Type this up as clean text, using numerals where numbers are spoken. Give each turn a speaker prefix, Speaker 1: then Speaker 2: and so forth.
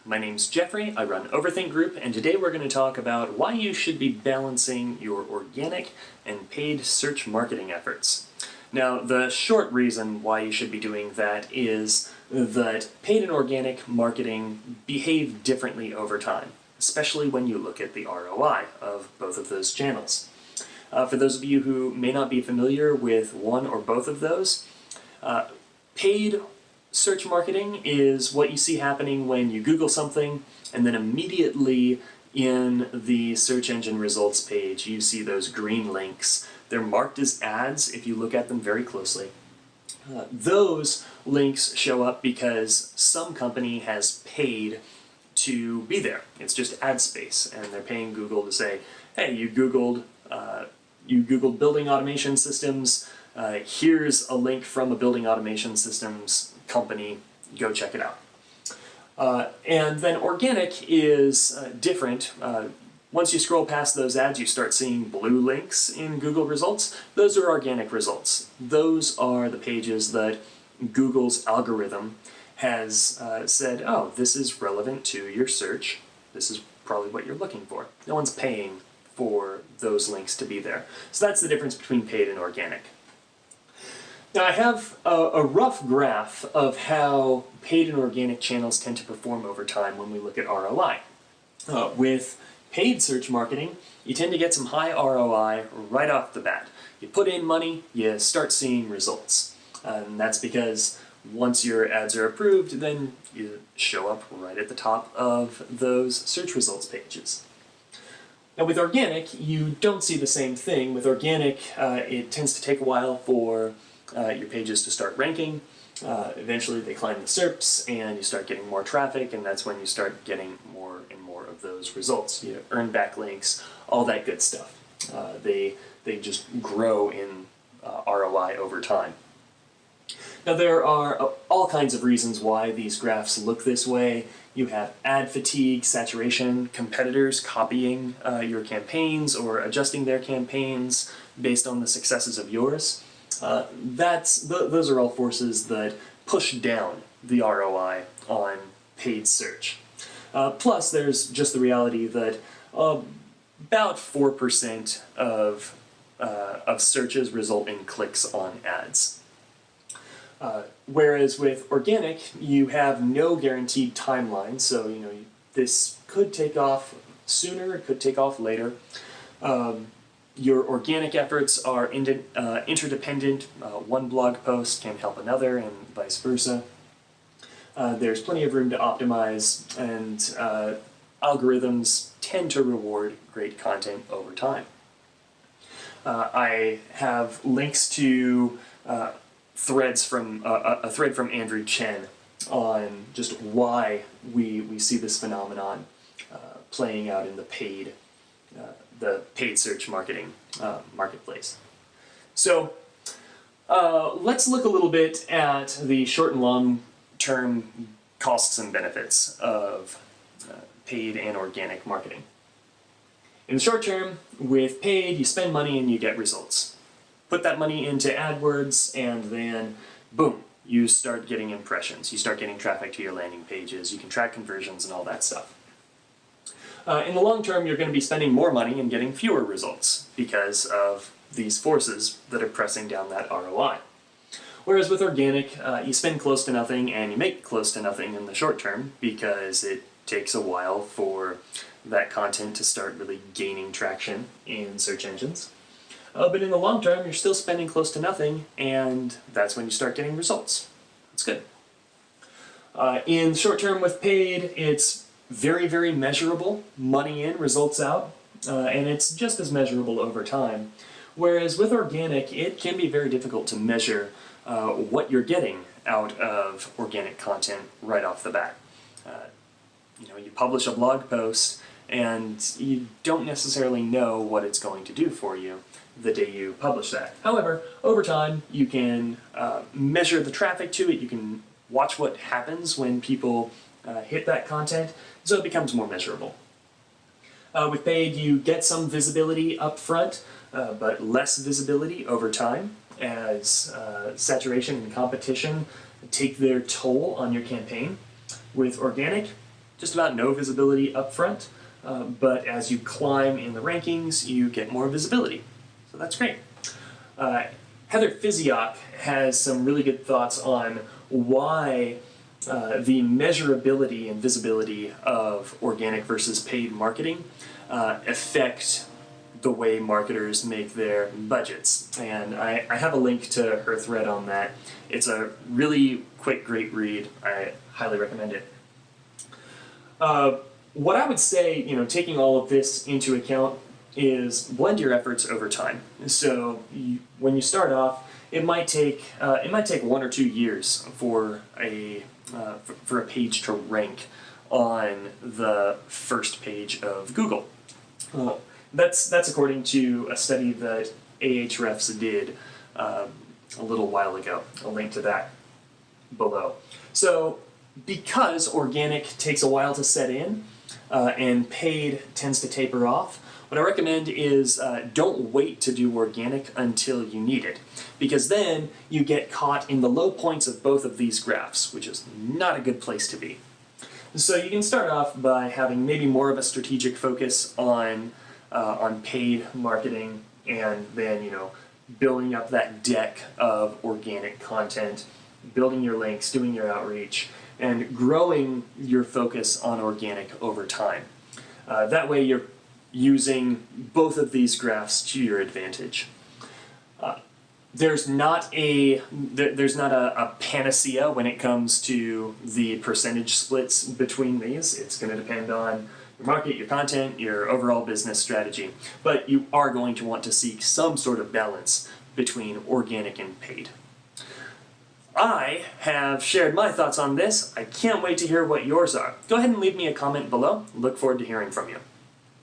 Speaker 1: My name's Jeffrey, I run Overthink Group, and today we're going to talk about why you should be balancing your organic and paid search marketing efforts. Now, the short reason why you should be doing that is that paid and organic marketing behave differently over time, especially when you look at the ROI of both of those channels. For those of you who may not be familiar with one or both of those, paid search marketing is what you see happening when you Google something and then immediately in the search engine results page you see those green links. They're marked as ads if you look at them very closely. Those links show up because some company has paid to be there. It's just ad space, and they're paying Google to say, hey, you Googled building automation systems, here's a link from a building automation systems company, go check it out. And then organic is different. Once you scroll past those ads, you start seeing blue links in Google results. Those are organic results. Those are the pages that Google's algorithm has said, oh, this is relevant to your search. This is probably what you're looking for. No one's paying for those links to be there. So that's the difference between paid and organic. Now I have a rough graph of how paid and organic channels tend to perform over time when we look at ROI. With paid search marketing, you tend to get some high ROI right off the bat. You put in money, you start seeing results. And that's because once your ads are approved, then you show up right at the top of those search results pages. Now with organic, you don't see the same thing. With organic, it tends to take a while for your pages to start ranking. Eventually they climb the SERPs and you start getting more traffic, and that's when you start getting more and more of those results. You earn backlinks, all that good stuff. They just grow in ROI over time. Now there are all kinds of reasons why these graphs look this way. You have ad fatigue, saturation, competitors copying your campaigns or adjusting their campaigns based on the successes of yours. Those are all forces that push down the ROI on paid search. Plus, there's just the reality that about 4% of searches result in clicks on ads. Whereas with organic, you have no guaranteed timeline, so this could take off sooner, it could take off later. Your organic efforts are interdependent. One blog post can help another and vice versa. There's plenty of room to optimize, and algorithms tend to reward great content over time. I have links to threads from a thread from Andrew Chen on just why we see this phenomenon playing out in the paid search marketing marketplace. So let's look a little bit at the short and long term costs and benefits of paid and organic marketing. In the short term, with paid, you spend money and you get results. Put that money into AdWords and then boom, you start getting impressions. You start getting traffic to your landing pages. You can track conversions and all that stuff. In the long term, you're going to be spending more money and getting fewer results because of these forces that are pressing down that ROI. Whereas with organic, you spend close to nothing and you make close to nothing in the short term because it takes a while for that content to start really gaining traction in search engines. But in the long term, you're still spending close to nothing, and that's when you start getting results. That's good. In the short term with paid, it's very, very measurable. Money in, results out, and it's just as measurable over time. Whereas with organic, it can be very difficult to measure what you're getting out of organic content right off the bat. You publish a blog post, and you don't necessarily know what it's going to do for you the day you publish that. However, over time, you can measure the traffic to it. You can watch what happens when people hit that content, so it becomes more measurable. With paid, you get some visibility up front, but less visibility over time as saturation and competition take their toll on your campaign. With organic, just about no visibility up front, but as you climb in the rankings, you get more visibility. So that's great. Heather Physiok has some really good thoughts on why the measurability and visibility of organic versus paid marketing affect the way marketers make their budgets. And I have a link to her thread on that. It's a really quick, great read. I highly recommend it. What I would say, taking all of this into account, is blend your efforts over time. So when you start off, it might take 1 or 2 years for a page to rank on the first page of Google. That's according to a study that Ahrefs did a little while ago. I'll link to that below. So because organic takes a while to set in and paid tends to taper off, what I recommend is don't wait to do organic until you need it, because then you get caught in the low points of both of these graphs, which is not a good place to be. So you can start off by having maybe more of a strategic focus on paid marketing, and then building up that deck of organic content, building your links, doing your outreach, and growing your focus on organic over time. That way you're using both of these graphs to your advantage. There's not a panacea when it comes to the percentage splits between these. It's going to depend on your market, your content, your overall business strategy. But you are going to want to seek some sort of balance between organic and paid. I have shared my thoughts on this. I can't wait to hear what yours are. Go ahead and leave me a comment below. Look forward to hearing from you.